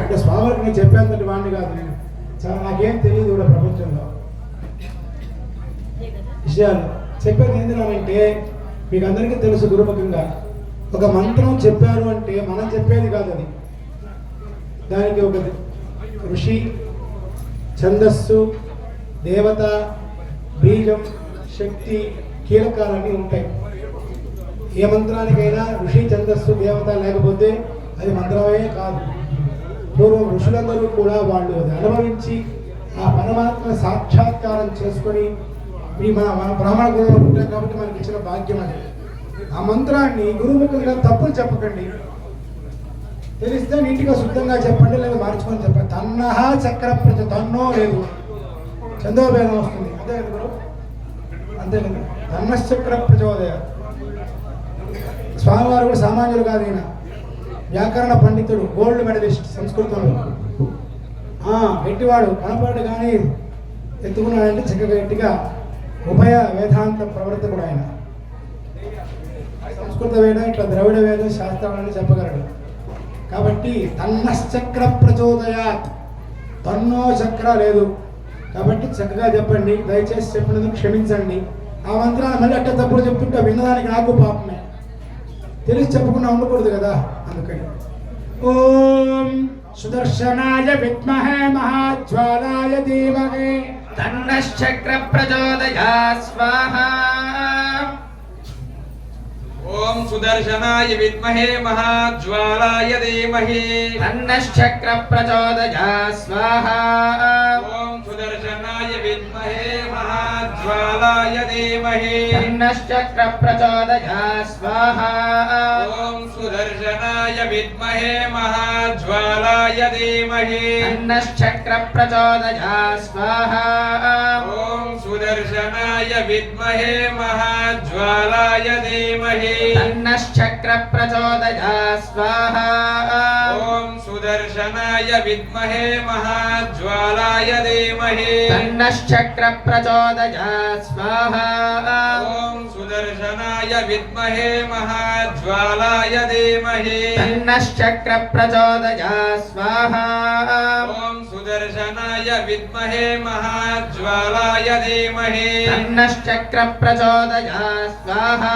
అంటే స్వామికి నేను చెప్పేంతటి వాడిని కాదు, నేను చాలా నాకేం తెలియదు కూడా ప్రపంచంలో విషయాలు. చెప్పేది ఏంటంటే మీకు అందరికీ తెలుసు, గురుముఖంగా ఒక మంత్రం చెప్పారు అంటే మనం చెప్పేది కాదు అది. దానికి ఒక ఋషి, ఛందస్సు, దేవత, బీజం, శక్తి, కీలకాలన్నీ ఉంటాయి. ఏ మంత్రానికైనా ఋషి, ఛందస్సు, దేవత లేకపోతే అది మంత్రమే కాదు. పూర్వం ఋషులందరూ కూడా వాళ్ళు అది అనుభవించి ఆ పరమాత్మ సాక్షాత్కారం చేసుకొని ఈ మన బ్రాహ్మణ గురువులు ఉంటాం కాబట్టి మనకి ఇచ్చిన భాగ్యం అది. ఆ మంత్రాన్ని గురుముఖంగా తప్పులు చెప్పకండి, తెలిస్తే నీట్గా శుద్ధంగా చెప్పండి, లేదా మార్చుకొని చెప్పండి. తన్నహ చక్ర ప్రచ, తన్నో లేదు చందోభేదం వస్తుంది, అంతే కదా గురు, అంతే కదా. తన్నశ్చక్ర ప్రచోదయ. స్వామివారు కూడా సామాన్యులు కాదు, ఈయన వ్యాకరణ పండితుడు, గోల్డ్ మెడలిస్ట్ సంస్కృతంలో. గట్టివాడు కనపాడు కానీ ఎత్తుకున్నాడంటే చక్కగా గట్టిగా ఉభయ వేదాంత ప్రవర్తకుడు ఆయన. సంస్కృత వేదం ఇట్లా ద్రవిడ వేదం శాస్త్రాలని చెప్పగలడు. కాబట్టి తన్నశ్చక్ర ప్రచోదయాత్, తన్నో చక్ర లేదు కాబట్టి చక్కగా చెప్పండి. దయచేసి చెప్పినందుకు క్షమించండి. ఆ మంత్రాన్ని మళ్ళీ అట్ట తప్పుడు చెప్తుంటే విన్నదానికి నాకు పాపమే, తెలిసి చెప్పకుండా ఉండకూడదు కదా, అందుకని. ఓం సుదర్శనాయ విద్మహే మహాజ్వాలాయ ధీమహి తన్నశ్చక్ర ప్రచోదయాత్ స్వాహా. ఓం సుదర్శనాయ విద్మహే మహాజ్వాలాయ ధీమహి తన్నశ్చక్ర ప్రచోదయాత్ స్వాహా. ఓం సుదర్శనాయ విద్మహే మహాజ్వాలాయ ధీమహి తన్నశ్చక్ర ప్రచోదయాత్ స్వాహా. ఓం సుదర్శనాయ విద్మహే మహాజ్వాలాయ ధీమహి తన్నశ్చక్ర ప్రచోదయాత్ స్వాహా. ఓం సుదర్శనాయ విద్మహే మహాజ్వాలాయ ధీమహి తన్నశ్చక్ర ప్రచోదయాత్ స్వాహా. ఓం సుదర్శనాయ విద్మహే మహాజ్వాలాయ ధీమహి తన్నశ్చక్ర ప్రచోదయాత్ స్వాహా. ఓం సుదర్శనాయ విద్మహే మహాజ్వాలాయ ధీమహి తన్నశ్చక్ర ప్రచోదయాత్ స్వాహా. ఓం సుదర్శనాయ విద్మహే మహాజ్వాలాయ ధీమహి తన్నశ్చక్ర ప్రచోదయాత్ స్వాహా.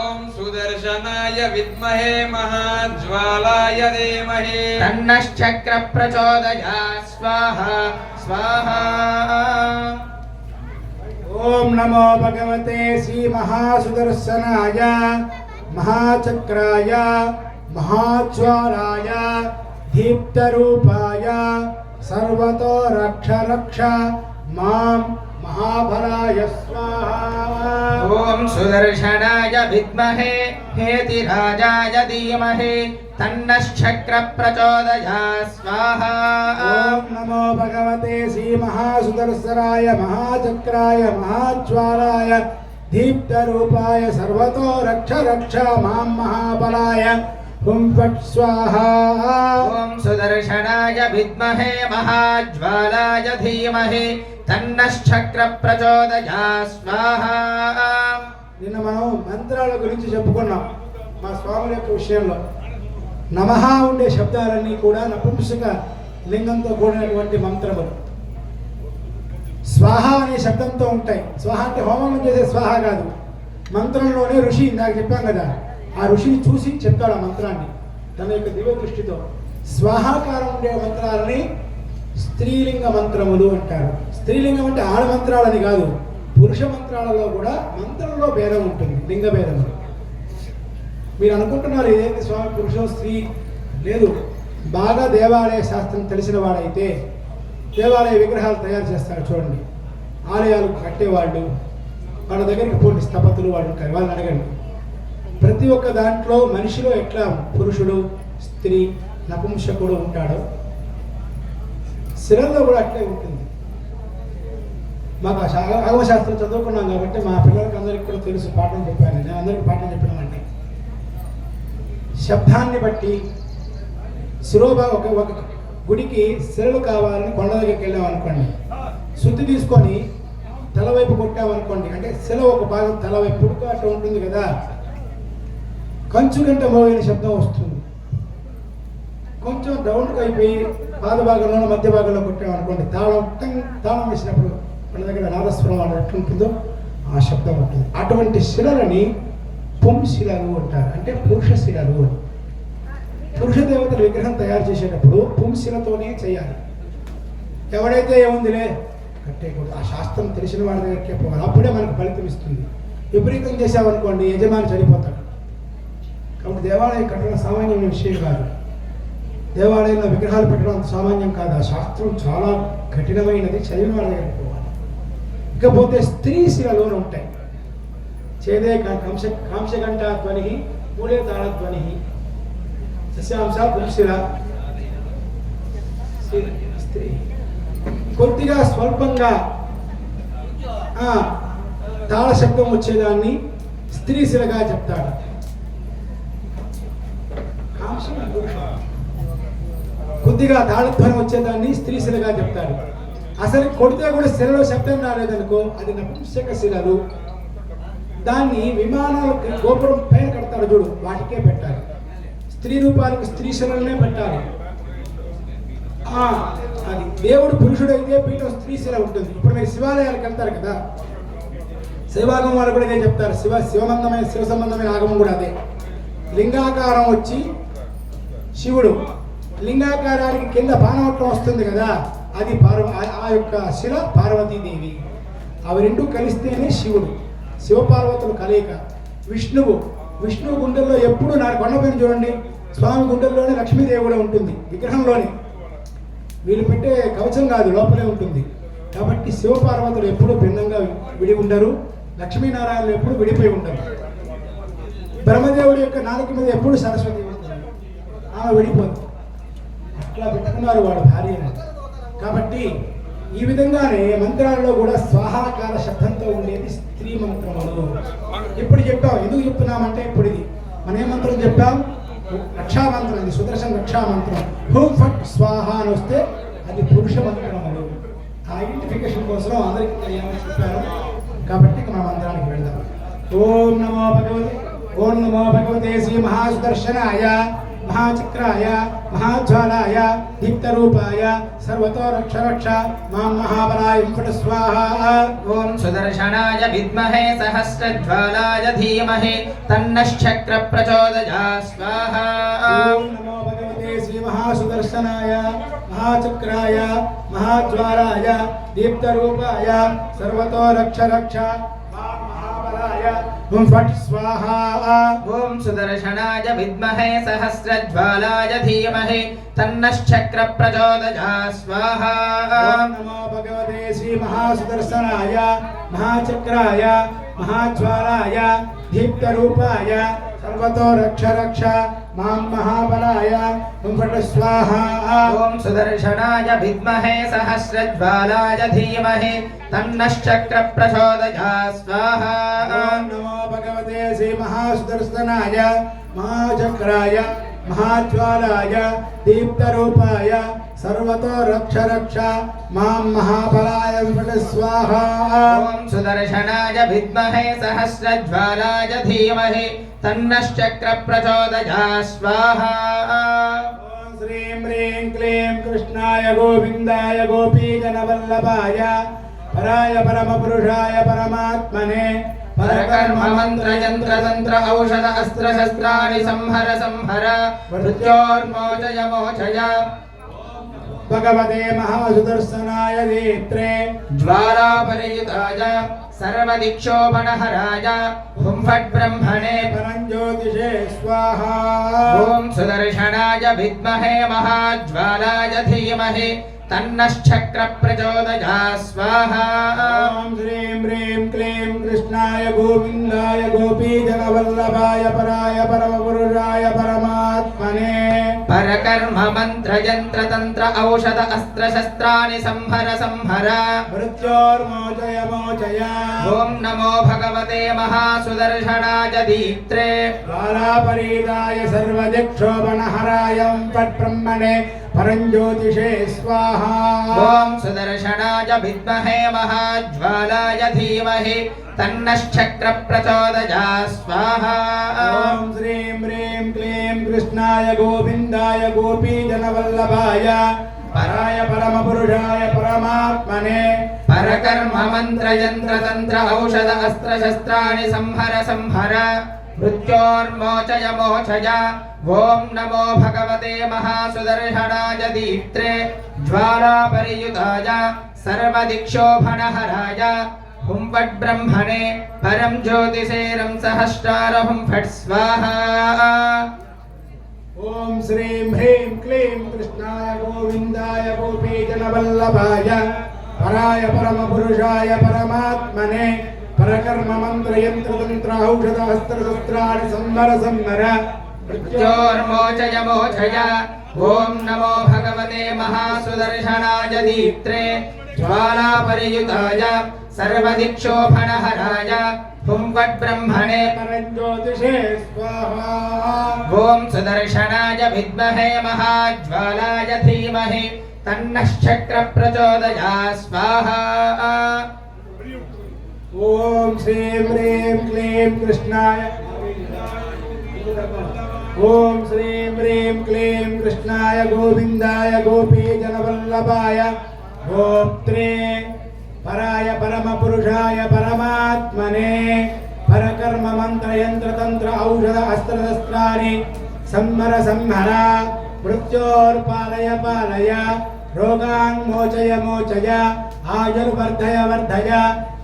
ఓం సుదర్శనాయ విద్మహే మహాజ్వాలాయ ధీమహి తన్నశ్చక్ర ప్రచోదయాత్ స్వాహా స్వాహా. ఓం నమో భగవతే శ్రీ మహాసుదర్శనాయ మహాచక్రాయ మహాజ్వాలాయ దీప్తరూపాయ సర్వతో రక్ష రక్ష మాం మహాబలాయ స్వాహా. ఓం సుదర్శనాయ విద్మహే హేతిరాజాయ ధీమహి తన్నశ్చక్ర ప్రచోదయాత్ స్వాహా. ఓం నమో భగవతే శ్రీ మహాసుదర్శనాయ మహాచక్రాయ మహాజ్వాలాయ దీప్తరూపాయ సర్వతో రక్ష రక్ష మాం మహాబలాయ హుం ఫట్ స్వాహా. ఓం సుదర్శనాయ విద్మహే మహాజ్వాలాయ ధీమహి తన్నశ్చక్ర ప్రచోదయాత్ స్వాహా. నిన్న మనం మంత్రాల గురించి చెప్పుకున్నాం మా స్వాముల యొక్క విషయంలో. నమః ఉండే శబ్దాలన్నీ కూడా నపుంసక లింగంతో కూడినటువంటి మంత్రములు. స్వాహ అనే శబ్దంతో ఉంటాయి. స్వాహ అంటే హోమం చేసే స్వాహ కాదు. మంత్రంలోనే ఋషి, ఇందాక చెప్పాం కదా, ఆ ఋషిని చూసి చెప్తాడు ఆ మంత్రాన్ని తన యొక్క దివ్య దృష్టితో. స్వాహాకారం ఉండే మంత్రాలని స్త్రీలింగ మంత్రములు అంటారు. స్త్రీలింగం అంటే ఆడ మంత్రాలని కాదు, పురుష మంత్రాలలో కూడా మంత్రంలో భేదం ఉంటుంది, లింగ భేదం. మీరు అనుకుంటున్నారు ఇదేంటి స్వామి పురుషం స్త్రీ లేదు. బాగా దేవాలయ శాస్త్రం తెలిసిన వాడైతే దేవాలయ విగ్రహాలు తయారు చేస్తారు చూడండి, ఆలయాలు కట్టేవాళ్ళు, వాళ్ళ దగ్గరికి పోండి, స్థపతులు వాళ్ళు ఉంటారు, వాళ్ళని అడగండి. ప్రతి ఒక్క దాంట్లో మనిషిలో ఎట్లా పురుషుడు స్త్రీ నపుంసకుడు ఉంటాడో శిరల్లో కూడా అట్లే ఉంటుంది. మాకు ఆగమశాస్త్రం చదువుకున్నాం కాబట్టి మా పిల్లలకి అందరికీ కూడా తెలుసు, పాఠం చెప్పాను నేను, అందరికీ పాఠం చెప్పినామంటే శబ్దాన్ని బట్టి శిరోభా ఒక గుడికి శిరలు కావాలని కొండ దగ్గరికి వెళ్ళాం అనుకోండి, శుద్ధి తీసుకొని తలవైపు కొట్టామనుకోండి, అంటే శిల ఒక భాగం తలవైపు పుడుకు అట్లా ఉంటుంది కదా, కంచు గంట మోగిన శబ్దం వస్తుంది. కొంచెం రౌండ్గా అయిపోయి పాద భాగంలో మధ్య భాగంలో కొట్టామనుకోండి, తాళం వేసినప్పుడు మన దగ్గర నాదస్వరం అనేది ఎట్లుంటుందో ఆ శబ్దం ఉంటుంది. అటువంటి శిలలని పుంశిలలు అంటారు, అంటే పురుష శిలలు అని. పురుష దేవతల విగ్రహం తయారు చేసేటప్పుడు పుంశిలతోనే చేయాలి. ఎవడైతే ఏముందిలే కట్టేయకూడదు, ఆ శాస్త్రం తెలిసిన వాడి దగ్గరికే పోవాలి, అప్పుడే మనకు ఫలితం ఇస్తుంది. విపరీతం చేసామనుకోండి యజమాని చనిపోతాడు. కాబట్టి దేవాలయం కట్టడం సామాన్యమైన విషయం కాదు, దేవాలయంలో విగ్రహాలు పెట్టడం అంత సామాన్యం కాదు. ఆ శాస్త్రం చాలా కఠినమైనది, చదివిన వాళ్ళ దగ్గరికి పోవాలి. ఇకపోతే స్త్రీ శిలలోనే ఉంటాయి. చేదే కాంశగంట ధ్వని, మూలే తాళధ్వని, సస్యాంశ పురుషిల స్త్రీ. కొద్దిగా స్వల్పంగా తాళ శబ్దం వచ్చేదాన్ని స్త్రీ శిలగా చెప్తాడు. కొద్దిగా తాళధ్వని వచ్చేదాన్ని స్త్రీ శిలగా చెప్తాడు. అసలు కొడితే కూడా శిలలో శబ్దం రాలేదనుకో అది నపుంసక శిలలు. దాన్ని విమానాలకు గోపురం పైన కడతాడు చూడు, వాటికే పెట్టాలి. స్త్రీ రూపాలకు స్త్రీ శిలలనే పెట్టాలి. అది దేవుడు పురుషుడైతే పీఠం స్త్రీ శిల ఉంటుంది. ఇప్పుడు మీరు శివాలయాలకు వెళ్తారు కదా, శివాగం వాళ్ళు కూడా ఇదే చెప్తారు. శివ సంబంధమైన ఆగమం కూడా అదే. లింగాకారం వచ్చి శివుడు, లింగాకారానికి కింద బాణవట్టం వస్తుంది కదా, అది ఆ యొక్క శిల పార్వతీదేవి. అవి రెండు కలిస్తేనే శివుడు. శివపార్వతులు కలయిక. విష్ణువు గుండెల్లో ఎప్పుడు నా కొండపైన చూడండి, స్వామి గుండెల్లోనే లక్ష్మీదేవి కూడా ఉంటుంది, విగ్రహంలోనే. వీళ్ళు పెట్టే కవచం కాదు, లోపలే ఉంటుంది. కాబట్టి శివపార్వతులు ఎప్పుడు భిన్నంగా విడి ఉండరు, లక్ష్మీనారాయణలు ఎప్పుడు విడిపోయి ఉండరు. బ్రహ్మదేవుడి యొక్క నాలుక మీద ఎప్పుడు సరస్వతి ఉంటుంది, ఆమె విడిపోదు. అట్లా పెట్టుకున్నారు వాడు భార్యను. కాబట్టి ఈ విధంగానే మంత్రాలలో కూడా స్వాహాకార శబ్దంతో ఉండేది స్త్రీ మంత్రములు. ఇప్పుడు చెప్పాం, ఎందుకు చెప్తున్నామంటే ఇప్పుడు ఇది మనం ఏ మంత్రం చెప్పాం, రక్షామంత్రం. ఇది సుదర్శన రక్షామంత్రం. హోం ఫట్ స్వాహ అని వస్తే అది పురుష మంత్రములు. ఆ ఐడెంటిఫికేషన్ కోసం అందరికీ తెలియాలని చెప్పారు. కాబట్టి మన మంత్రానికి వెళ్దాం. ఓం నమో భగవతే శ్రీ మహాసుదర్శనాయ మహాచక్రాయ మహాజ్వాలాయ దీప్తరూపాయ సర్వతో రక్ష మాం మహాబలాయ ఫట్ స్వాహా. ఓం సుదర్శనాయ విద్మహే సహస్రజ్వాలాయ ధీమహి తన్నశ్చక్ర ప్రచోదయాత్ స్వాహా. ఓం నమో భగవతే శ్రీ మహాసుదర్శనాయ మహాచక్రాయ మహాజ్వాలాయ దీప్తరూపాయ సర్వతో రక్ష మాం మహాబలాయ ఫట్ స్వాహా. ఓం సుదర్శనాయ విద్మహే సహస్రజ్వాలాయ ధీమహి తన్నశ్చక్ర ప్రచోదయాత్ స్వాహా. ఓం నమో భగవతే శ్రీ మహాసుదర్శనాయ మహాచక్రాయ మహాజ్వాలాయ దీప్తరూపాయ సర్వతో రక్ష మాం మహాబలాయ ఫట్ స్వాహా. ఓం సుదర్శనాయ విద్మహే సహస్రజ్వాలాయ ధీమహి తన్నశ్చక్ర ప్రచోదయాత్ స్వాహా. ఓం నమో భగవతే శ్రీ మహాసుదర్శనాయ మహాచక్రాయ మహాజ్వాలాయ దీప్తరూపాయ సర్వతో రక్ష మాం మహాబలాయ ఫట్ స్వాహా. ఓం సుదర్శనాయ విద్మహే సహస్రజ్వాలాయ ధీమహి తన్నశ్చక్ర ప్రచోదయాత్ స్వాహా. ఓం శ్రీం హ్రీం క్లీం కృష్ణాయ గోవిందాయ గోపీజనవల్లభాయ పరాయ పరమపురుషాయ పరమాత్మనే పరకర్మ మంత్ర యంత్ర తంత్ర ఔషధ అస్త్ర శస్త్రాణి సంహర మృత్యోర్మోచయ మోచయ. భగవతే మహాసుదర్శనాయ దీప్త్రే జ్వాలాపరియుతాయ సర్వదిక్షోపణహరాయ హుం ఫట్ బ్రహ్మణే పరంజ్యోతిషే స్వాహా. ఓం సుదర్శనాయ విద్మహే మహాజ్వాలాయ ధీమహి తన్నశ్చక్ర ప్రచోదయాత్ స్వాహా. ఓం శ్రీం హ్రీం క్లీం కృష్ణాయ గోవిందాయ గోపీజనవల్లభాయ పరాయ పరమపురుషాయ పరమాత్మనే పరకర్మ మంత్ర యంత్ర తంత్ర ఔషధ అస్త్ర శస్త్రాణి సంహర మృత్యోర్మోచయ మోచయ. ఓం నమో భగవతే మహాసుదర్శనాయ దీప్త్రే జ్వాలాపరీదాయ సర్వదిక్షోపణహరాయ ఫట్ బ్రహ్మణే పరంజ్యోతిషే స్వాహా. ఓం సుదర్శనాయ విద్మహే మహాజ్వాలాయ ధీమహి తన్నశ్చక్ర ప్రచోదయాత్ స్వాహా. ఓం శ్రీం హ్రీం క్లీం కృష్ణాయ గోవిందాయ గోపీజనవల్లభాయ పరాయ పరమపురుషాయ పరమాత్మనే పరకర్మ మంత్ర యంత్ర తంత్ర ఔషధ అస్త్ర శస్త్రాణి సంహర సంహర మృత్యోర్మోచయ మోచయ. ఓం నమో భగవతే మహాసుదర్శనాయ దీప్త్రే జ్వాలాపరియుతాయ సర్వదిక్షోభణహరాయ హుం ఫట్ బ్రహ్మణే పరం జ్యోతిషేరం సహస్రారహుం ఫట్ స్వాహా. ఓం శ్రీం హ్రీం క్లీం కృష్ణాయ గోవిందాయ గోపీజనవల్లభాయ పరాయ పరమపురుషాయ పరమాత్మనే పరకర్మ మంత్ర యంత్ర తంత్ర ఔషధ అస్త్ర శస్త్రాణి సంవర సంవర మృత్యోర్మోచయ మోచయ. ఓం నమో భగవతే మహాసుదర్శనాయ దీప్త్రే జ్వాలాపరియుతాయ సర్వదిక్షోభణహరాయ హుం ఫట్ బ్రహ్మణే పరంజ్యోతిషే స్వాహా. ఓం సుదర్శనాయ విద్మహే మహాజ్వాలాయ ధీమహి తన్నశ్చక్ర ప్రచోదయాత్ స్వాహా. ఓం శ్రీం హ్రీం క్లీం కృష్ణాయ ఓం శ్రీం హ్రీం క్లీం కృష్ణాయ గోవిందాయ గోపీజనవల్లభాయ గోప్త్రే పరాయ పరమపురుషాయ పరమాత్మనే పరకర్మ మంత్ర యంత్ర తంత్ర ఔషధ అస్త్ర శస్త్రాణి సంహర సంహర మృత్యోర్పాలయ పాలయ రోగాన్ మోచయ మోచయ ఆయుర్వర్ధయ వర్ధయ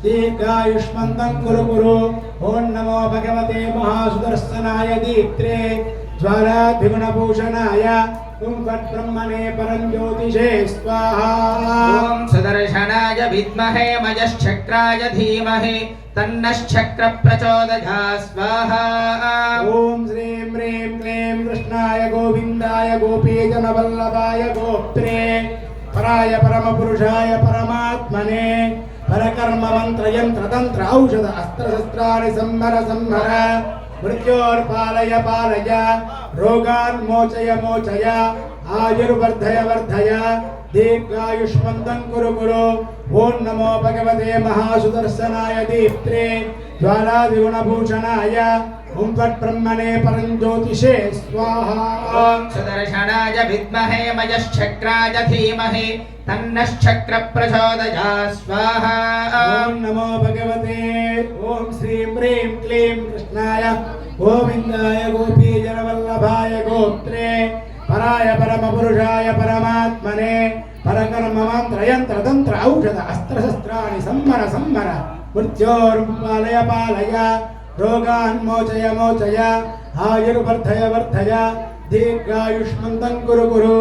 దీర్ఘాయుష్మంతం కురు కురు. ఓం నమో భగవతే మహాసుదర్శనాయ దీప్త్రే జ్వాలాద్విగుణభూషణాయ హుం ఫట్ బ్రహ్మణే పరంజ్యోతిషే స్వాహా. ఓం సుదర్శనాయ విద్మహే మయశ్చక్రాయ ధీమహి తన్నశ్చక్ర ప్రచోదయాత్ స్వాహా. ఓం శ్రీం హ్రీం క్లీం కృష్ణాయ గోవిందాయ గోపీజనవల్లభాయ గోప్త్రే పరాయ పరమపురుషాయ పరమాత్మనే పరకర్మ మంత్ర యంత్ర తంత్ర ఔషధ అస్త్ర శస్త్రాణి సంహర సంహర మృత్యోర్పాలయ పాలయ రోగాన్ మోచయ మోచయ ఆయుర్వర్ధయ వర్ధయ దీర్ఘాయుష్మంతం కురు కురు. ఓం నమో భగవతే మహాసుదర్శనాయ దీప్త్రే జ్వాలాద్విగుణభూషణాయ హుం ఫట్ బ్రహ్మణే పరంజ్యోతిషే స్వాహా. ఓం సుదర్శనాయ విద్మహే మయశ్చక్రాయ ధీమహి తన్నశ్చక్ర ప్రచోదయాత్ స్వాహా. ఓం నమో భగవతే ఓం శ్రీం హ్రీం క్లీం కృష్ణాయ గోవిందాయ గోపీజనవల్లభాయ గోత్రే పరాయ పరమపురుషాయ పరమాత్మనే పరకర్మ మంత్ర యంత్ర తంత్ర ఔషధ అస్త్ర శస్త్రాణి సంహర సంహర మృత్యోర్పాలయ పాలయ రోగాన్ మోచయ మోచయ ఆయుర్వర్ధయ వర్ధయ దీర్ఘాయుష్మంతం కురు కురు.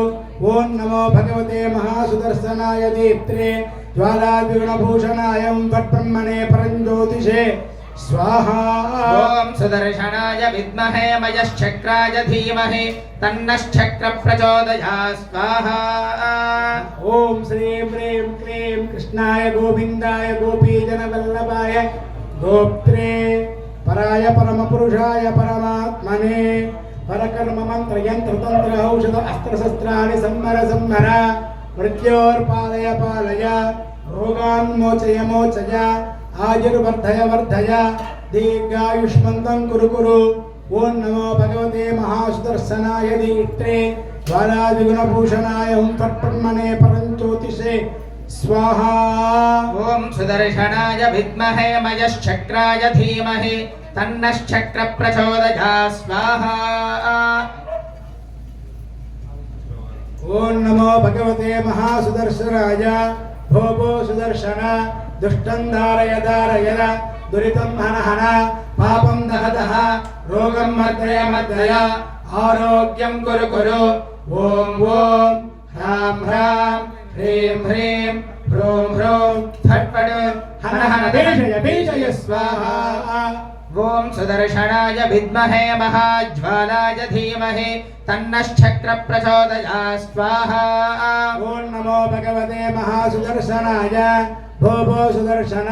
ఓం నమో భగవతే మహాసుదర్శనాయ దీప్త్రే జ్వాలాద్విగుణభూషణాయ హుం ఫట్ బ్రహ్మణే పరంజ్యోతిషే స్వాహా. ఓం సుదర్శనాయ విద్మహే మయశ్చక్రాయ ధీమహి తన్నశ్చక్ర ప్రచోదయాత్ స్వాహా. ఓం శ్రీం హ్రీం క్లీం కృష్ణాయ గోవిందాయ గోపీజనవల్లభాయ గోప్త్రే పరాయ పరమపురుషాయ పరమాత్మనే పరకర్మ మంత్ర యంత్ర తంత్ర ఔషధ అస్త్ర శస్త్రాణి సంహర సంహర మృత్యోర్పాలయ పాలయ రోగాన్ మోచయ మోచయ ఆయుర్వర్ధయ వర్ధయ దీర్ఘాయుష్మంతం కురు కురు. ఓం నమో భగవతే మహాసుదర్శనాయ దీప్త్రే జ్వాలాద్విగుణభూషణాయ హుం ఫట్ బ్రహ్మణే పరంజ్యోతిషే స్వాహా. ఓం సుదర్శనాయ విద్మహే మయశ్చక్రాయ ధీమహి తన్నశ్చక్ర ప్రచోదయాత్ స్వాహా. ఓం నమో భగవతే మహాసుదర్శనాయ భో భో సుదర్శన దుష్టం ధారయ ధారయ దురితం హన హన పాపం దహ దహ రోగం మర్దయ మర్దయ ఆరోగ్యం కురు కురు. ఓం ఓం హ్రాం హ్రాం హ్రీం హ్రీం హ్రూం హ్రూం ఫట్ ఫట్ హన హన బీజయ బీజయ స్వాహా. ఓం సుదర్శనాయ విద్మహే మహాజ్వాలాయ ధీమహి తన్నశ్చక్ర ప్రచోదయాత్ స్వాహా. ఓం నమో భగవతే మహాసుదర్శనాయ భో భో సుదర్శన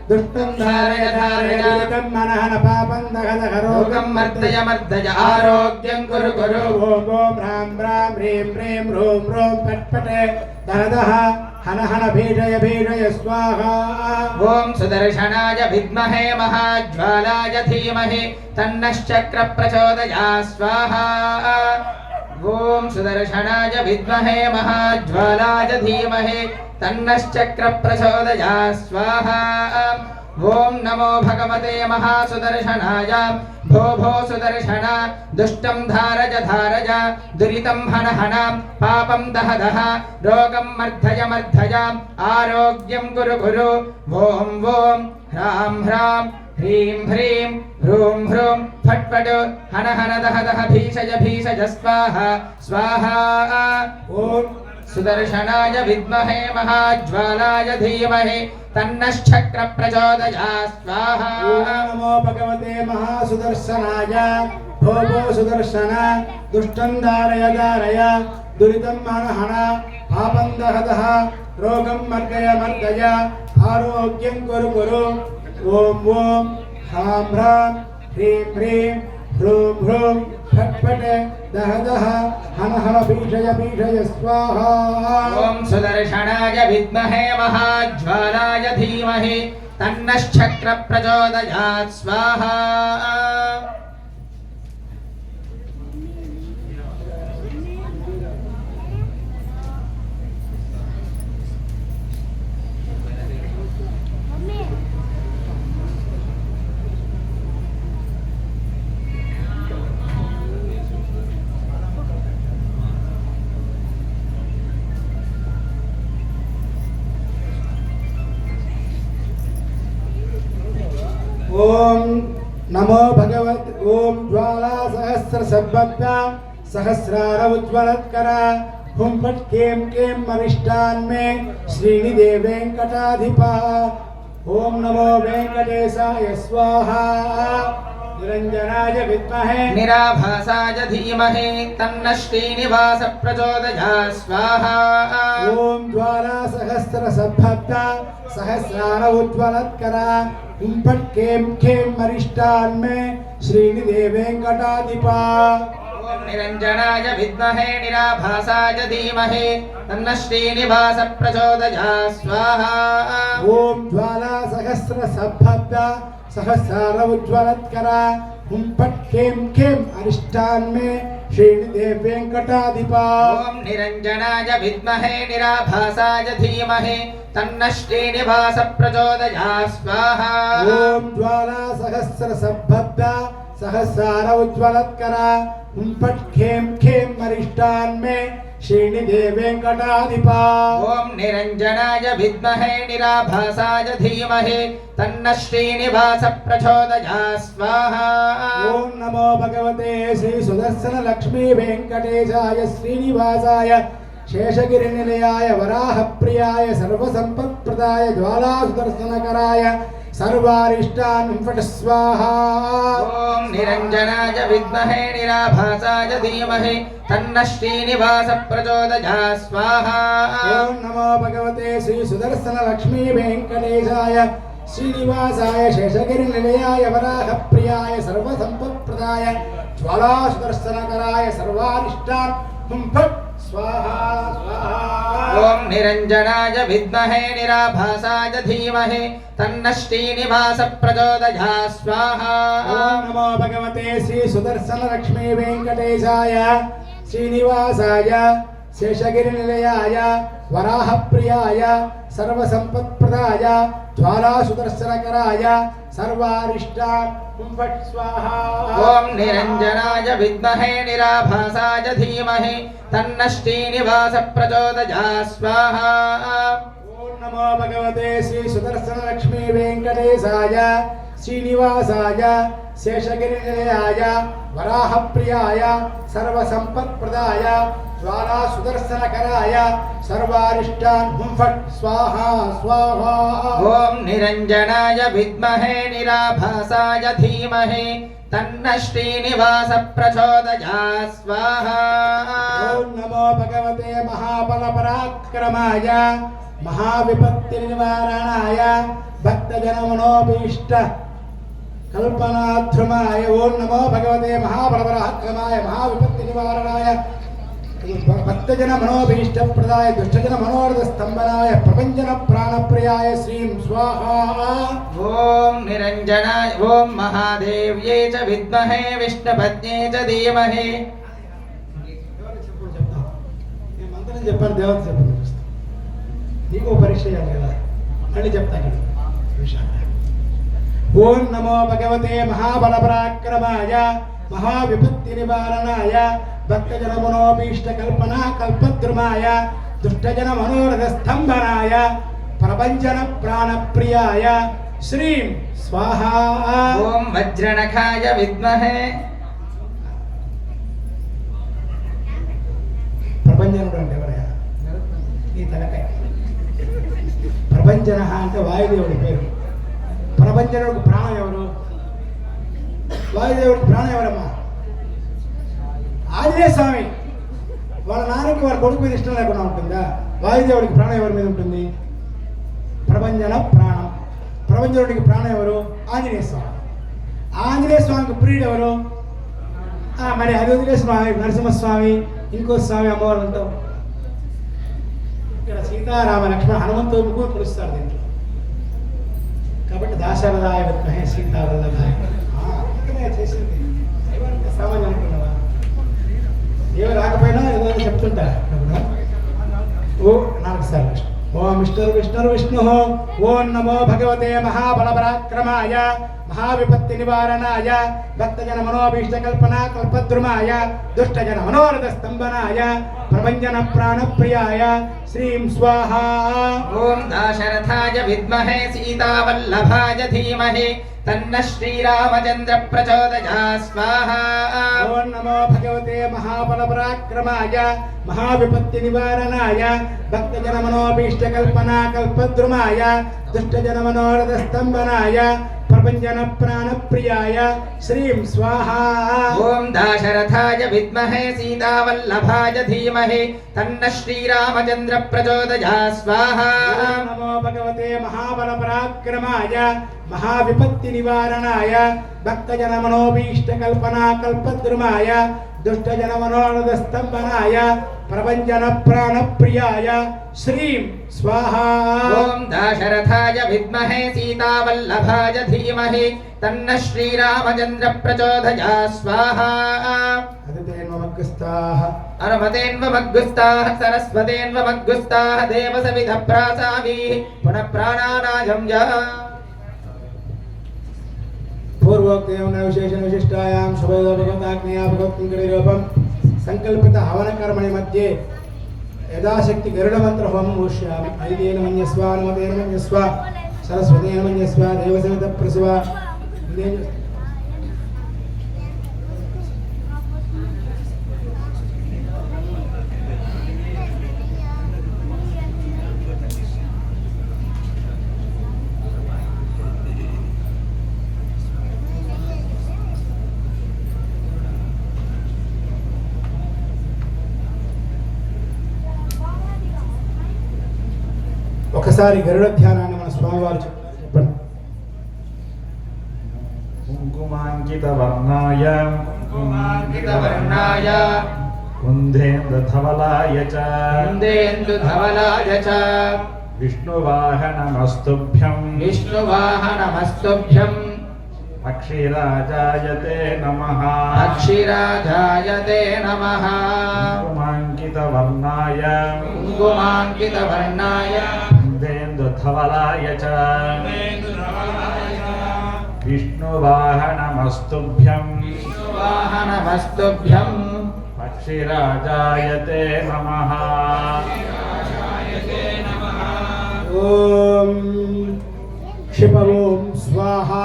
దుష్టం ధారయ ధారయ దురితం మనహన పాపం దహ రోగం మర్దయ మర్దయ ఆరోగ్యం కురు కురు ఓం ఓం హ్రాం హ్రాం హ్రీం హ్రీం హ్రూం హ్రూం పట్ పటే దహ దహ హన హన భీషయ భీషయ స్వాహా ఓం సుదర్శనాయ విద్మహే మహాజ్వాలాయ ధీమహి తన్నశ్చక్ర ప్రచోదయాత్ స్వాహా ఓం సుదర్శనాయ విద్మహే మహాజ్వాలాయ ధీమహి తన్నశ్చక్ర ప్రచోదయాత్ స్వాహా ఓం నమో భగవతే మహాసుదర్శనాయ భో భో సుదర్శన దుష్టం ధారజ ధారజ దురితం హన హన పాపం దహ దహ రోగం మర్ధయ మర్ధయ ఆరోగ్యం కురు కురు ఓం ఓం హ్రాం హ్రాం హ్రీం హ్రీం హ్రూం హ్రూం ఫట్ ఫట్ హన హన దహ దహ భీషజ భీషజ స్వాహా స్వాహా ఓం సుదర్శనాయ విద్మహే మహాజ్వాలాయ ధీమహి తన్నశ్చక్ర ప్రచోదయాత్ స్వాహా ఓం నమో భగవతే మహాసుదర్శనాయ భో భో సుదర్శన దుష్టం ధారయ ధారయ దురితం హన హన పాపం దహ దహ రోగం మర్దయ మర్దయ ఆరోగ్యం కురు కురు ఓం ఓం హ్రాం హ్రాం హ్రీం హ్రీం హ్రూం హ్రూం ఫట్ ఫట్ దహ దహ హన హన భీషయ భీషయ స్వాహా ఓం సుదర్శనాయ విద్మహే మహాజ్వాలాయ ధీమహి తన్నశ్చక్ర ప్రచోదయాత్ స్వాహా ఓం నమో భగవత్ ఓం జ్వాలా సహస్ర సద్భక్త సహస్రార ఉజ్వలత్కర హుం ఫట్ కేం కేం అరిష్టాన్ మే శ్రీనిదే వెంకటాధిప ఓం నమో వెంకటేశాయ స్వాహా నిరంజనాయ విద్మహే నిరాభాసాయ ధీమహి తన్న శ్రీనివాస ప్రచోదయాత్ స్వాహా ఓం జ్వాలా సహస్ర సద్భక్త సహస్రార ఉజ్వలత్కర హుం ఫట్ కేం కేం అరిష్టాన్ మే శ్రీనిదే వెంకటాధిప ఓం నిరంజనాయ విద్మహే నిరాభాసాయ ధీమహి తన్న శ్రీనివాస ప్రచోదయాత్ స్వాహా ఓం జ్వాలా సహస్ర సద్భక్త సహస్రార ఉజ్వలత్కర హుం ఫట్ కేం కేం అరిష్టాన్ మే శ్రీనిదే వెంకటాధిప ఓం నిరంజనాయ విద్మహే నిరాభాసాయ ధీమహి తన్న శ్రీనివాస ప్రచోదయాత్ స్వాహా ఓం జ్వాలా సహస్ర సద్భక్త సహస్రార ఉజ్వలత్కర హుం ఫట్ కేం కేం అరిష్టాన్ మే శ్రీనిదే వెంకటాధిప ఓం నిరంజనాయ విద్మహే నిరాభాసాయ ధీమహి తన్న శ్రీనివాస ప్రచోదయాత్ స్వాహా ఓం నమో భగవతే శ్రీ సుదర్శన లక్ష్మీ వెంకటేశాయ శ్రీనివాసాయ శేషగిరి నిలయాయ వరాహ ప్రియాయ సర్వసంపత్ప్రదాయ జ్వాలా సుదర్శనకరాయ సర్వారిష్టాన్ ఫట్ స్వాహా ఓం నిరంజనాయ విద్మహే నిరాభాసాయ ధీమహి తన్న శ్రీనివాస ప్రచోదయాత్ స్వాహా ఓం నమో భగవతే శ్రీ సుదర్శన లక్ష్మీ వెంకటేశాయ శ్రీనివాసాయ శేషగిరి నిలయాయ వరాహ ప్రియాయ సర్వసంపత్ప్రదాయ జ్వాలా సుదర్శనకరాయ సర్వారిష్టాన్ ఫట్ స్వాహా స్వాహా ఓం నిరంజనాయ విద్మహే నిరాభాసాయ ధీమహి తన్న శ్రీనివాస ప్రచోదయాత్ స్వాహా ఓం నమో భగవతే శ్రీ సుదర్శన లక్ష్మీ వెంకటేశాయ శ్రీనివాసాయ శేషగిరి నిలయాయ వరాహ ప్రియాయ సర్వసంపత్ప్రదాయ జ్వాలా సుదర్శనకరాయ సర్వారిష్టాన్ ఫట్ స్వాహా ఓం నిరంజనాయ విద్మహే నిరాభాసాయ ధీమహి తన్న శ్రీనివాస ప్రచోదయాత్ స్వాహా ఓం నమో భగవతే శ్రీ సుదర్శన లక్ష్మీ వెంకటేశాయ శ్రీనివాసాయ శేషగిరి నిలయాయ వరాహ ప్రియాయ సర్వసంపత్ప్రదాయ జ్వాలా సుదర్శనకరాయ సర్వారిష్టాన్ ఫట్ స్వాహా స్వాహా ఓం నిరంజనాయ విద్మహే నిరాభాసాయ ధీమహి तन्न श्रीनिवास प्रचोदयात् स्वाहा ఓం నమో భగవతే మహాబలపరాక్రమాయ మహావిపత్తి నివారణాయ భక్తజన మనోభీష్ట కల్పనాధ్రుమాయ ఓం నమో భగవతే మహాబలపరాక్రమాయ మహావిపత్తి నివారణాయ భక్తజన మనోభీష్ట ప్రదాయ దుష్టజన మనోరథ స్తంభనాయ ప్రపంచన ప్రాణప్రియాయ శ్రీం స్వాహా ఓం నిరంజనాయ ఓం మహాదేవ్యై చ విద్మహే విష్ణుపత్న్యై చ ధీమహి నేను మంత్రం చెప్పాను దేవత చెప్పాను నీకు పరీక్ష చేయాలి కదా మళ్ళీ చెప్తాను ఓం నమో భగవతే మహాబలపరాక్రమాయ మహావిపత్తి నివారణాయ భక్తజన మనోభీష్ట కల్పనా కల్పద్రుమాయ దుష్టజన మనోరథ స్తంభనాయ ప్రపంచన ప్రాణప్రియాయ శ్రీం స్వాహా ఓం వజ్రనఖాయ విద్మహే ప్రపంచనుడు అంటే ఎవరయ్యా నీ తలకాయ ప్రపంచన అంటే వాయుదేవుడి పేరు ప్రపంచనుడికి ప్రాణం ఎవరు వాయుదేవుడికి ప్రాణం ఎవరమ్మా ఆంజనేయ స్వామి వాళ్ళ నాన్నకి వాళ్ళ కొడుకు మీద ఇష్టం లేకుండా ఉంటుందా వాయుదేవుడికి ప్రాణం ఎవరి మీద ఉంటుంది ప్రపంచన ప్రాణం ప్రపంచనుడికి ప్రాణం ఎవరు ఆంజనేయ స్వామి ఆంజనేయ స్వామికి ప్రియుడు ఎవరు మరి అది వదిలేసి నరసింహస్వామి ఇంకో స్వామి అమ్మవారు ఉంటాం ఇక్కడ సీతారామ లక్ష్మణ హనుమంతుడు ముగ్గురు పిలుస్తారు దీంట్లో కాబట్టి దాశరథాయ విద్మహే సీతావల్లభాయ చేసింది సామాన్యం అనుకున్నావా ఏమి రాకపోయినా ఏదో చెప్తుంటా ఓ 4 సార్లు ఓం విష్ణు ఓం నమో భగవతే మహాబలపరాక్రమాయ మహావిపత్తి నివారణాయ భక్తజన మనోభీష్ట కల్పనా కల్పద్రుమాయ దుష్టజన మనోరథ స్తంభనాయ ప్రపంచన ప్రాణప్రియాయ శ్రీం స్వాహా ఓం దాశరథాయ విద్మహే సీతావల్లభాయ ధీమహి తన్న శ్రీరామచంద్ర ప్రచోదయాత్ స్వాహా ఓం నమో భగవతే మహాబలపరాక్రమాయ మహావిపత్తి నివారణాయ భక్తజన మనోభీష్ట కల్పనా కల్పద్రుమాయ దుష్టజన మనోరథ స్తంభనాయ ప్రపంచన ప్రాణప్రియాయ శ్రీం స్వాహా ఓం దాశరథాయ విద్మహే సీతావల్లభాయ ధీమహి తన్న శ్రీరామచంద్ర ప్రచోదయాత్ స్వాహా ఓం నమో భగవతే మహాబలపరాక్రమాయ మహావిపత్తి నివారణాయ భక్తజన మనోభీష్ట కల్పనా కల్పద్రుమాయ దుష్టజన మనోరథ స్తంభనాయ ప్రపంచన ప్రాణప్రియాయ శ్రీం స్వాహా ఓం దాశరథాయ విద్మహే సీతావల్లభాయ ధీమహి తన్న శ్రీరామచంద్ర ప్రచోదయాత్ స్వాహా అనుమతేన్వమగ్గుస్తాః సరస్వతేన్వమగ్గుస్తాః దేవసవిధ ప్రాసావి పునః ప్రాణానాయం యా పూర్వోక్తేన విశేషణ విశిష్టాయాం శుభోదభగవతాగ్నేయ భగవత్కంకరీరూపం సంకల్పిత హవన కర్మణి మధ్య యథాశక్తి గరుడ మంత్ర హోమం మోష్యామి ఐదేన మన్యస్వ అనుమతేన మన్యస్వ సరస్వతేన మన్యస్వ దేవసవిత ప్రసవ ఒకసారి గరుడ ధ్యానాన్ని మన స్వామివారు చెప్పండి. కుంకుమాంకితవర్ణాయ కుందేందుధవలాయ చ విష్ణువాహనమస్తుభ్యం అక్షిరాజాయతే నమః కుంకుమాంకితవర్ణాయ కుందేందుధవలాయ చ విష్ణువాహనమస్తుభ్యం అక్షిరాజాయతే నమః ఓం క్షిప ఓం స్వాహా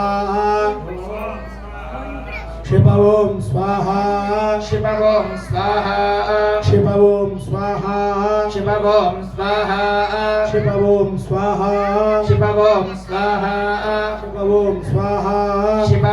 క్షిప ఓం స్వాహా శివ ఓం స్వాహా క్షిప ఓం స్వాహా శివ ఓం స్వాహా క్షిప ఓం స్వాహా శివ ఓం స్వాహా క్షిప ఓం స్వాహా శివ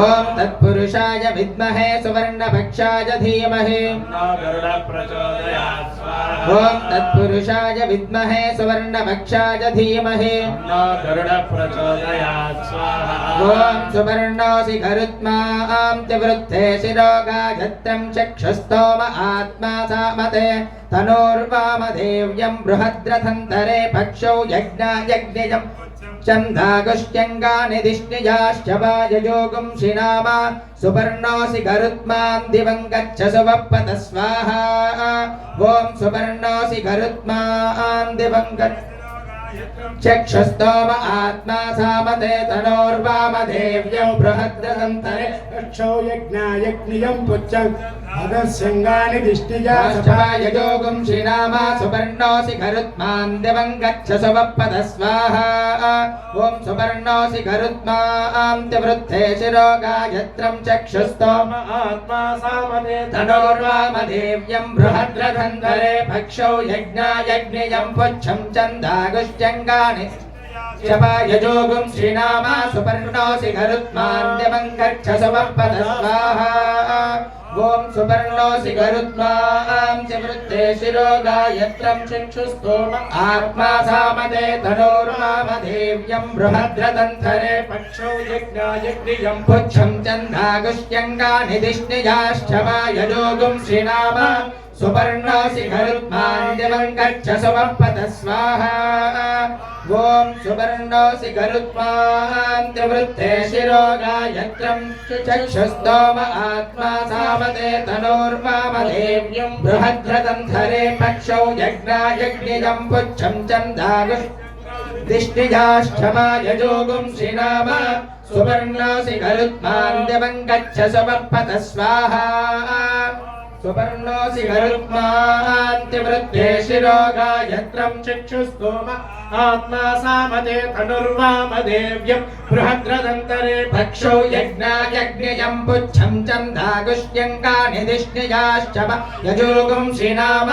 ఓం తత్పురుషాయ విద్మహే సువర్ణభక్షాయ ధీమహి तन्नो गरुडः प्रचोदयात् स्वाहा ఓం తత్పురుషాయ విద్మహే సువర్ణభక్షాయ ధీమహి तन्नो गरुडः प्रचोदयात् स्वाहा ఓం సువర్ణోసి గరుత్మాం త్రివృద్ధే శిరోగాయత్రం చక్షుస్తోమ ఆత్మా సామతే తనోర్వామదేవ్యం బృహద్రథంతరే పక్షౌ యజ్ఞాయజ్ఞయం చందాగుష్ట్యంగాని దిష్ణిజాశ్చ వాయయోగం శ్రీనామ సుపర్ణోసి గరుత్మాం దివం గచ్చ సువప్పత స్వాహా ఓం సుపర్ణోసి గరుత్మాం దివం గచ్చ చక్షుస్తోమ ఆత్మా సామతే తనోర్వామదేవ్యం బృహద్రథంతరే రక్షో యజ్ఞాయజ్ఞియం పుచ్చం అగస్యంగాని యోగం శ్రీనామ సుపర్ణోసి గరుత్మాం దివం గచ్చ సువప్పద స్వాహా ఓం సుపర్ణోసి గరుత్మాం త్రివృద్ధే శిరోగాయత్రం చక్షుస్తోమ आत्मा सामते తనోర్వామదేవ్యం బృహద్రథంతరే పక్షౌ యజ్ఞాయజ్ఞయం పుచ్చం చందాగుష్ట్యంగాని శపాయజోగం శ్రీనామ సుపర్ణోసి గరుత్మాం దివం గచ్చ సువప్పద స్వాహా ఓం సుపర్ణోసి గరుత్మాం త్రివృద్ధే శిరోగాయత్రం చక్షుస్తోమ ఆత్మా సామతే తనోర్వామదేవ్యం బృహద్రథంతరే పక్షౌ యజ్ఞాయజ్ఞయం పుచ్చం చందాగుష్ట్యంగాని దిష్ణిజాశ్చ వాయజోగం శ్రీనామ సుపర్ణోసి గరుత్మాం దివం గచ్చ సువప్పద స్వాహా ఓం సుపర్ణోసి గరుత్మాం త్రివృద్ధే శిరోగాయత్రం చక్షుస్తోమ ఆత్మా సామతే తనోర్వామదేవ్యం బృహద్రథంతరే పక్షౌ యజ్ఞాయజ్ఞయం పుచ్చం చందాగుష్ దిష్ణిజాశ్చమాయజోగం శ్రీనామ సుపర్ణోసి గరుత్మాం దివం గచ్చ సువప్పద స్వాహా సుపర్ణోసి గరుత్మాం త్రివృద్ధే శిరోగాయత్రం చక్షుస్తోమ ఆత్మా సామతే తనుర్వామదేవ్యం బృహద్రథంతరే పక్షౌ యజ్ఞాయజ్ఞయం పుచ్చం చందాగుష్ట్యంగాని దిష్ణిజాశ్చ యజోగం శ్రీనామ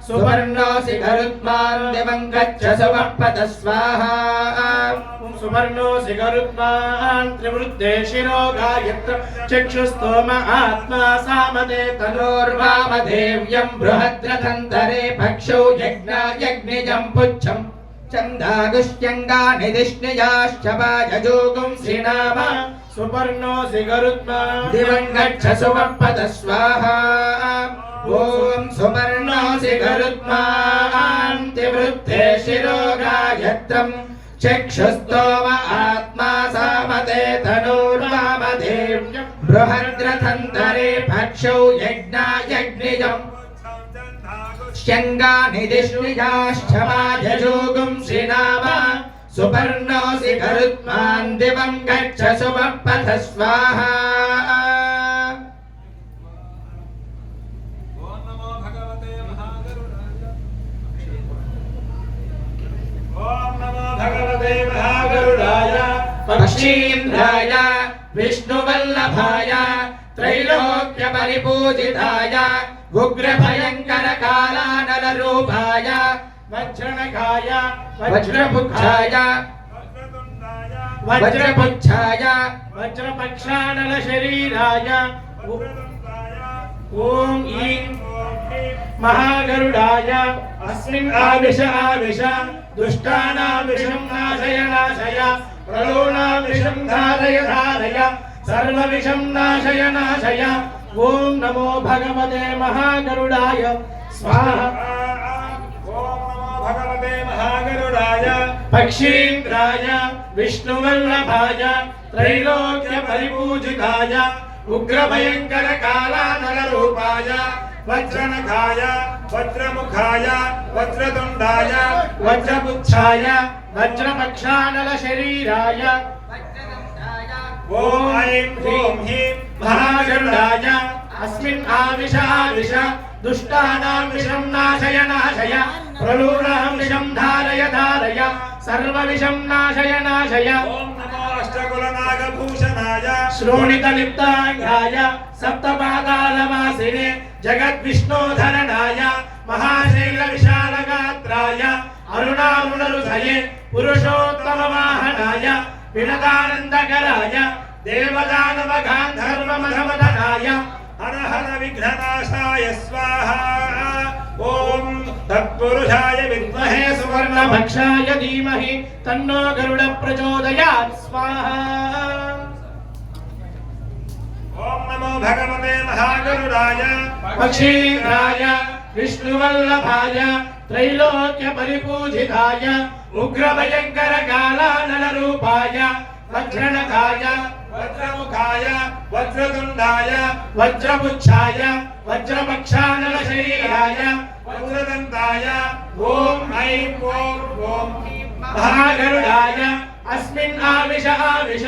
సుపర్ణోసి గరుత్మాం దివం గచ్చ సువప్పద స్వాహా सुवर्णोऽसि गरुत्मान् त्रिवृद्धे शिरोगायत्रं चक्षुस्तोम आत्मा सामते तनोर्वामदेव्यं बृहद्रथंतरे पक्षौ यज्ञायज्ञिजं पुच्छं चन्दागुष्यङ्गानि दिष्णिजाश्च वायजोगुं श्रीनाम सुवर्णोऽसि गरुत्मान् दिवं गच्छ सुवप्पद स्वाहा ॐ सुवर्णोऽसि गरुत्मान् त्रिवृद्धे शिरोगायत्रं चक्षुस्तोम आत्मा सामते तनूर्वामदेव्यं बृहद्रथंतरे पक्षौ यज्ञायज्ञिजं शङ्गानि दिष्णिजाश्च वायजोगुं श्रीनाम सुपर्णोऽसि गरुत्मान् दिवं गच्छ सुवप्पथ स्वाहा भगवते महागरुडाय पक्षीन्द्राय विष्णुवल्लभाय त्रैलोक्य परिपूजिताय उग्रभयङ्करकालानलरूपाय वज्रणकाय वज्रपुच्छाय वज्रपुच्छाय वज्रपक्षानल शरीराय ॐ ईं महागरुडाय अस्मिन् आविश आविश दुष्टानां विषं नाशय नाशय प्रलोणां विषं धारय धारय सर्वविषं नाशय नाशय ॐ नमो भगवते महागरुडाय स्वाहा भगवते महागरुडाय पक्षीन्द्राय विष्णुवल्लभाय त्रैलोक्य परिपूजिताय उग्रभयङ्करकालानलरूपाय वज्रनखाय वज्रमुखाय वज्रतुण्डाय वज्रपुच्छाय वज्रपक्षानलशरीराय ॐ ऐं ह्रीं ह्रीं महागरुडाय अस्मिन् आविश आविश दुष्टानां विषं नाशय नाशय प्रलूनां विषं धारय धारय सर्वविषं नाशय नाशय ॐ नमो अष्टकुलनागभूषणाय श्रोणितलिप्ताङ्गाय सप्तपादालवासिने जगद्विष्णोधरणाय महाशैलविशालगात्राय अरुणारुणहृदये पुरुषोत्तमवाहनाय विनदानन्दकराय देवदानव गान्धर्व मधमदनाय हर हर विघ्ननाशाय स्वाहा ओम तत्पुरुषाय विद्महे सुवर्णभक्षाय धीमहि तन्नो गरुड प्रचोदयात् स्वाहा ओम नमो भगवते महागरुडाय पक्षीराय विष्णुवल्लभाय त्रैलोक्य परिपूजिताय उग्रभयंकर कालानल रूपाय वज्रनखाय वज्रमुखाय वज्रतुंडाय वज्रपुच्छाय वज्रपक्षानल शरीराय वज्रदंताय ओम ऐं ओम महागरुडाय अस्मिन् आविश आविश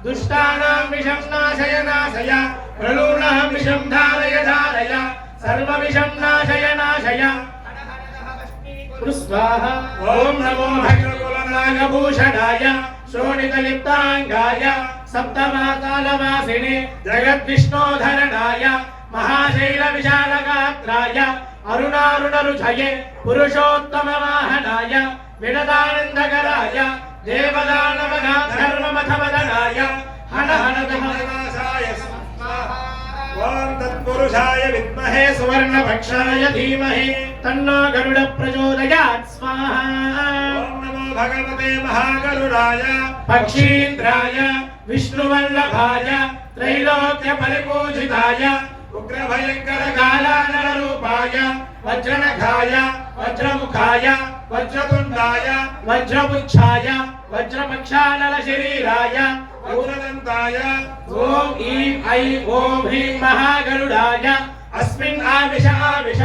दुष्टानां विषं नाशय नाशय प्रलूनां विषं धारय धारय सर्वविषं नाशय नाशय स्वाहा ओम नमो भगवनागभूषणाय शोणितलिप्तांगाय सप्तमाकालवासिने जगद्विष्णोधरणाय महाशैलविशालगात्राय अरुणारुणरुचये पुरुषोत्तमवाहनाय विनदानन्दकराय देवदानवगान्धर्वमथमदनाय हन हन दहनाशाय स्वाहा ओम तत्पुरुषाय विद्महे सुवर्णभक्षाय धीमहि तन्नो गरुड प्रचोदयात् स्वाहा ओम नमो भगवते महागरुडाय पक्षीन्द्राय विष्णुवल्लभाय त्रैलोक्य परिपूजिताय उग्रभयंकर कालानल रूपाय वज्रनखाय वज्रमुखाय वज्रतुंडाय वज्रपुच्छाय वज्रपक्षानल शरीराय वज्रदंताय ओम ईं ऐं ओम ह्रीं महागरुडाय अस्मिन् आविश आविश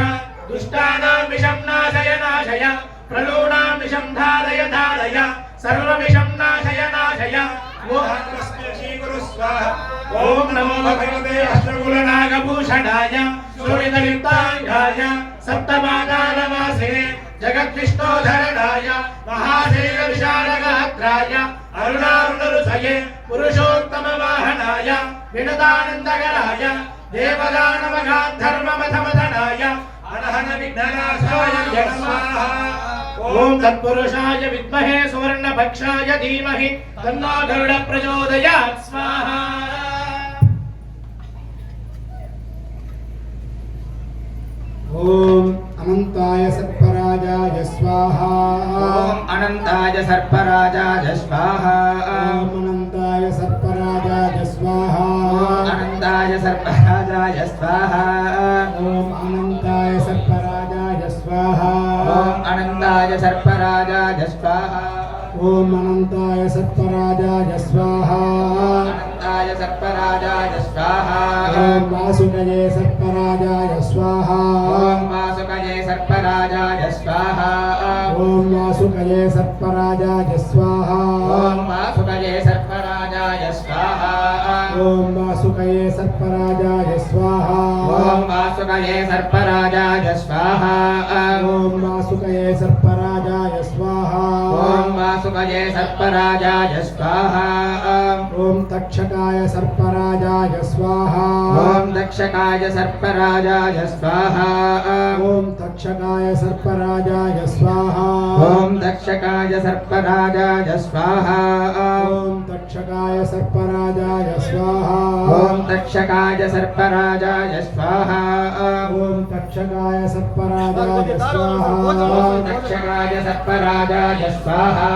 दुष्टानां विषं नाशय नाशय प्रलूनां विषं धारय धारय सर्वविषं नाशय नाशय ओम नमो भगवते अष्टकुलनागभूषणाय शोणितलिप्तांगाय सप्तमाकालवासिने जगद्विष्णोधरणाय महाशैलविशालगात्राय अरुणारुणरुचये पुरुषोत्तमवाहनाय विनदानन्दकराय देवदानवगान्धर्वमथमदनाय अनहन विघ्ननाशाय स्वाहा ओम तत्पुरुषाय विद्महे सुवर्णभक्षाय धीमहि तन्नो गरुड प्रचोदयात् स्वाहा ओम अनंताय सर्पराजाय स्वाहा ओम अनंताय सर्पराजाय स्वाहा ओम अनंताय सर्पराजाय स्वाहा अनंताय सर्पराजाय स्वाहा ओम अनंताय सर्पराजाय स्वाहा ओम अनंताय सर्पराजाय स्वाहा ओम अनंताय सर्पराजाय स्वाहा अनंताय सर्पराजाय स्वाहा ओम वासुकये सर्पराजाय स्वाहा ओम वासुकये सर्पराजाय स्वाहा ओम वासुकये सर्पराजाय स्वाहा ओम वासुकये सर्पराजाय स्वाहा ओम वासुकये सर्पराजाय स्वाहा ओम वासुकये सर्पराजाय स्वाहा ओम वासुकये सर्पराजाय स्वाहा ओम वासुकये सर्पराजाय स्वाहा ओम तक्षकाय सर्पराजाय स्वाहा ओम दक्षकाय सर्पराजाय स्वाहा ओम तक्षकाय सर्पराजाय स्वाहा ओम दक्षकाय सर्पराजाय स्वाहा ओम तक्षकाय सर्पराजाय स्वाहा ओम दक्षकाय सर्पराजाय स्वाहा ओम तक्षकाय सर्पराजाय स्वाहा ओम दक्षकाय सर्पराजाय स्वाहा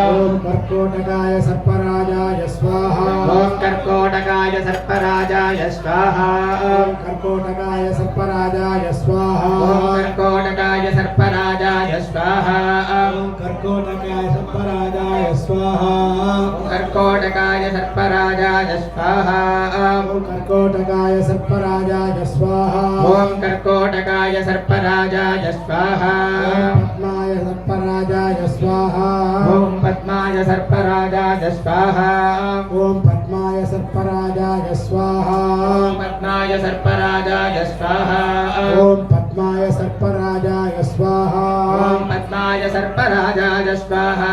ओम कर्कोटकाय सर्पराजाय स्वाहा ओम कर्कोटकाय सर्पराजाय स्वाहा ओम कर्कोटकाय सर्पराजाय स्वाहा ओम कर्कोटकाय सर्पराजाय स्वाहा ओम कर्कोटकाय सर्पराजाय स्वाहा कर्कोटकाय सर्पराजाय स्वाहा ओम कर्कोटकाय सर्पराजाय स्वाहा ओम कर्कोटकाय सर्पराजाय स्वाहा पद्माय सर्पराजाय स्वाहा ओम पद्माय सर्पराजाय स्वाहा ओम पद्माय सर्पराजाय स्वाहा ओम पद्माय सर्पराजाय स्वाहा ओम पद्माय सर्पराजाय स्वाहा ओम पद्माय सर्पराजाय स्वाहा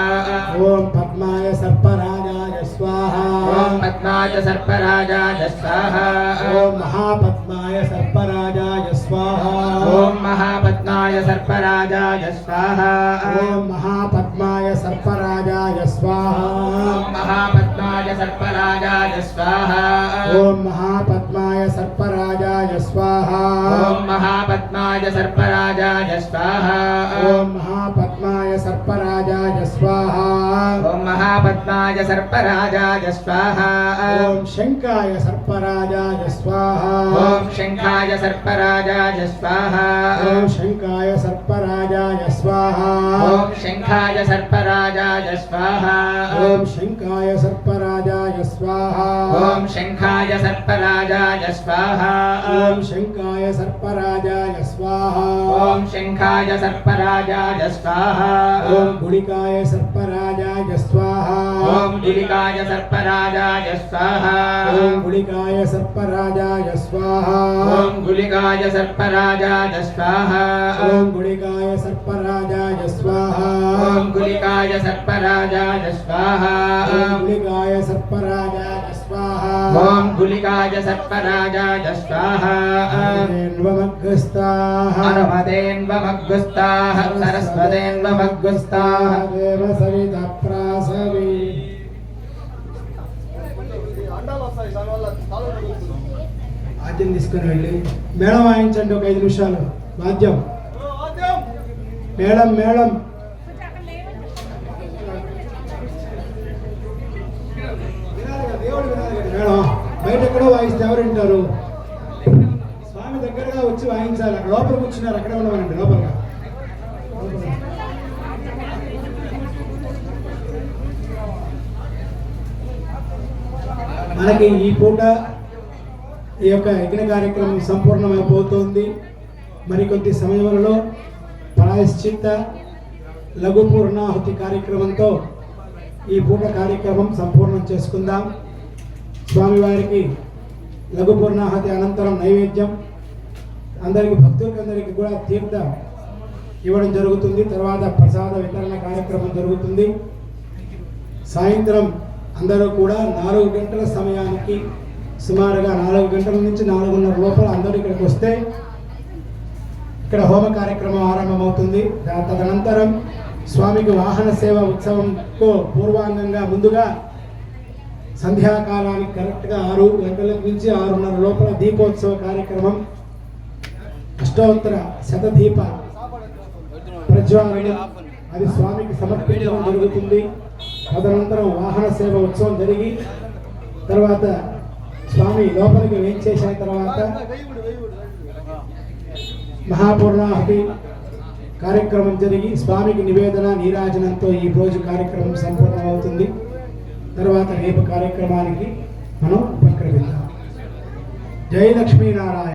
ओम पद्माय सर्पराजाय स्वाहा ओम पद्माय सर्पराजाय स्वाहा ओम महापद्माय सर्पराजाय स्वाहा ओम महापद्माय सर्पराजाय स्वाहा ओम महापद्माय सर्पराजाय स्वाहा ओम महापद्माय सर्पराजाय स्वाहा ओम महापद्माय सर्पराजाय स्वाहा ॐ महापद्माय सर्पराजाय स्वाहा ओम महापद्माय सर्पराजाय स्वाहा ॐ महापद्माय सर्पराजाय स्वाहा ओम शंकाय सर्पराजाय स्वाहा ॐ शङ्खाय सर्पराजाय स्वाहा ओम शंकाय सर्पराजाय स्वाहा ॐ शङ्खाय सर्पराजाय स्वाहा ओम शंकाय सर्पराजाय स्वाहा ॐ शङ्खाय सर्पराजाय स्वाहा ओम शंकाय सर्पराजाय स्वाहा ॐ शङ्खाय सर्पराजाय स्वाहा ओम गुलिकाय सर्पराजाय स्वाहा ॐ गुलिकाय सर्पराजाय स्वाहा ओम गुलिकाय सर्पराजाय स्वाहा ॐ गुलिकाय सर्पराजाय स्वाहा ओम गुलिकाय सर्पराजाय स्वाहा ॐ गुलिकाय सर्पराजाय स्वाहा ओम गुलिकाय सर्पराजाय स्वाहा ॐ गुलिकाय सर्पराजाय स्वाहा अन्वमग्गस्ताः अनुमतेन्वमग्गुस्ताः सरस्वतेन्वमग्गुस्ताः देव सविता प्रासवी ఆద్యం తీసుకుని వెళ్ళి మేళం వాయించండి ఒక 5 నిమిషాలు వాద్యం మేళం మేళం మేళం బయట ఎక్కడో వాయిస్తే ఎవరు వింటారు స్వామి దగ్గరగా వచ్చి వాయించాలి అక్కడ లోపల కూర్చున్నారు అక్కడే ఉండవాలండి లోపలగా మనకి ఈ పూట ఈ యొక్క యజ్ఞ కార్యక్రమం సంపూర్ణమైపోతుంది మరికొద్ది సమయంలో ప్రాయశ్చిత్త లఘు పూర్ణాహుతి కార్యక్రమంతో ఈ పూట కార్యక్రమం సంపూర్ణం చేసుకుందాం. స్వామివారికి లఘు పూర్ణాహుతి అనంతరం నైవేద్యం అందరికి భక్తులందరికీ కూడా తీర్థం ఇవ్వడం జరుగుతుంది. తర్వాత ప్రసాద వితరణ కార్యక్రమం జరుగుతుంది. సాయంత్రం అందరూ కూడా 4 గంటల సమయానికి సుమారుగా 4 గంటల నుంచి 4:30 లోపల అందరూ ఇక్కడికి వస్తే ఇక్కడ హోమ కార్యక్రమం ఆరంభమవుతుంది. తదనంతరం స్వామికి వాహన సేవ ఉత్సవంకు పూర్వాంగంగా ముందుగా సంధ్యాకాలానికి కరెక్ట్గా 6 గంటల నుంచి 6:30 లోపల దీపోత్సవ కార్యక్రమం అష్టోత్తర శతదీప ప్రజ్వాలన అది స్వామికి సమర్పించడం జరుగుతుంది. తదనంతరం వాహన సేవ ఉత్సవం జరిగి తర్వాత స్వామి లోపలికి వేంచేసిన తర్వాత మహాపూర్ణాహుతి కార్యక్రమం జరిగి స్వామికి నివేదన నీరాజనంతో ఈ రోజు కార్యక్రమం సంపూర్ణమవుతుంది. తర్వాత రేపు కార్యక్రమానికి మనం ఉపక్రమిద్దాం. జై లక్ష్మీనారాయణ.